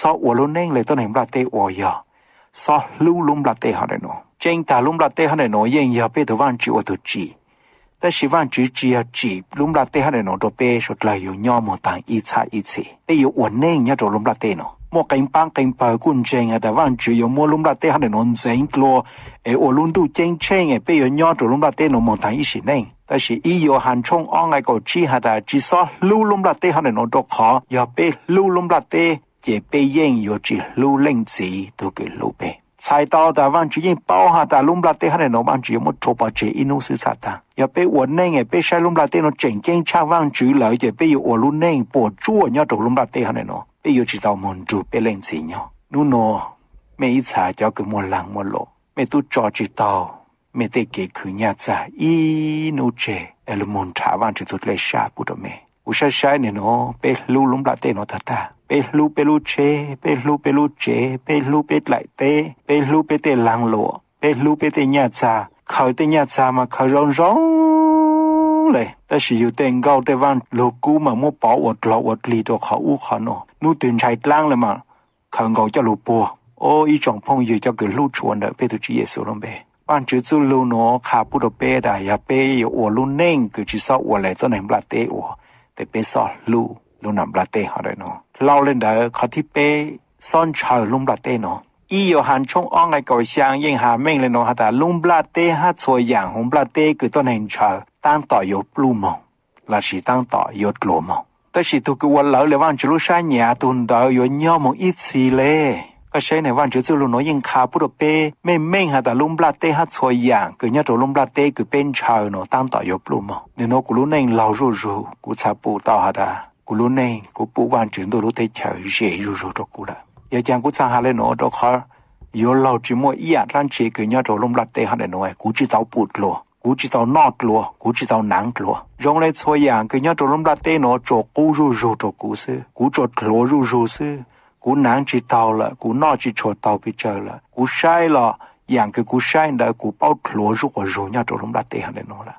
ซออัวลุนเน่งเลยตัวไหนบลาเตออยาซอลูลุมบลาเตหาได้เนาะเจงตาลุมบลาเตหาได้เนาะยังยาเปตัววันจีอตัวจีแต่สิวันจีจีจีลุมบลาเตหาได้เนาะตัวเปสุดเลยอยู่ย่อมต่างอีชาอีเสไปอยู่อวนเน่งเนี่ยตัวลุมบลาเตเนาะมัวกินปังกินเปอกุนเจงแต่วันจีอยู่มัวลุมบลาเตหาได้เนาะเจงกลัวอลุนดูเจงเชงไปอยู่ย่อตัวลุมบลาเตเนาะต่างอีสิเน่งแต่是伊有含冲安个个只下的至少路龙不得可能弄到好要被路龙不得也被应有只路令子都给路呗才到的万只因包下的龙不得可能弄万只有么做把这一弄是啥的要被我那个被晒龙不得弄整整差万只了也被有我路那不做要做龙不得可能弄被有知道门主被令子呢นู่น每一次就个么浪么路没都早知道ไม่ได้เกคือญาติอีนูเจเอลมุนถาวันที่สุดเลยชากุดเมอุชาชายเนี่ยเนาะเปลูลุมบลาเตเนาะตาตาเปลูเชเปลูเจเปลูเปไหลเตเปลูเปเตลังโลเปลูเปเตญาติเขาเตญาติมาเขาร้องเลยแต่สิอยู่เต็งเก้าแต่วันโลกูมามัวปออดลอดลีตัวเขาอู้เขาเนาะนู่ตื่นชายกลางเลยมาเขาเกาจะลูปัวโอ้อีจงพงอยู่จะเกิดลูกชวนเด้อเปตุจีเยซูลงเบบ้านจื้อลูโนคาปุโดเปได้ยาเปยอลุนเน่งคือจิซออเลยตัวไหนบลาเตอแต่เปซอลูนำบลาเตหาได้เนาะเราเล่นได้เขาที่เปซ่อนชาวลุมบลาเตเนาะอีอยู่หันช่องอ้องไอ้ก่อเสียงยังหาเม่งเลยเนาะหาแต่ลุมบลาเตหาส่วนอย่างของบลาเตคือตัวไหนชาวตั้งต่ออยู่ปลูมองลาสิตั้งต่ออยู่กลัวมองแต่สิทุกวันแล้วเลยว่าจะรู้ใช้เนี่ยตุนดาวอยู่ย่อมองอีสีเลยก็ใช้ในวันจื้อลูโนยังคาปุโดเปไม่เม่งหาแต่ลุมบลาเตหาส่วนอย่างคือเนี่ยตัวลุมบลาเตคือเป็นชาวเนาะตั้งต่ออยู่ปลูมองเนี่ยเนาะกูรู้ในเรารู้กูชาปูต่อหาดากูรู้ในกูปูวันจื้อตัวรู้เตเฉยเฉยรู้ตัวกูละอย่าจังกูสั่งหาเลยเนาะตัวเขาอยู่เราจิมัวอีอ่ะร้านเชคือเนี่ยตัวลุมบลาเตหาได้เนาะกูจิตเอาปูดลัวกูจิตเอานอดลัวกูจิตเอาหนังลัวรงเลยส่วนอย่างคือเนี่ยตัวลุมบลาเตเนาะโจกูรู้ตัวกูซื้อกูโจกลัวรู้ซื้อกูหนังจิตเอาละกูนอจิตโชตเอาไปเจอละกูใช้ละอย่างคือกูใช้ได้กูเป้าคลัวรู้ว่ารู้เนี่ยตัวลุมบลาเตหาได้เนาะละ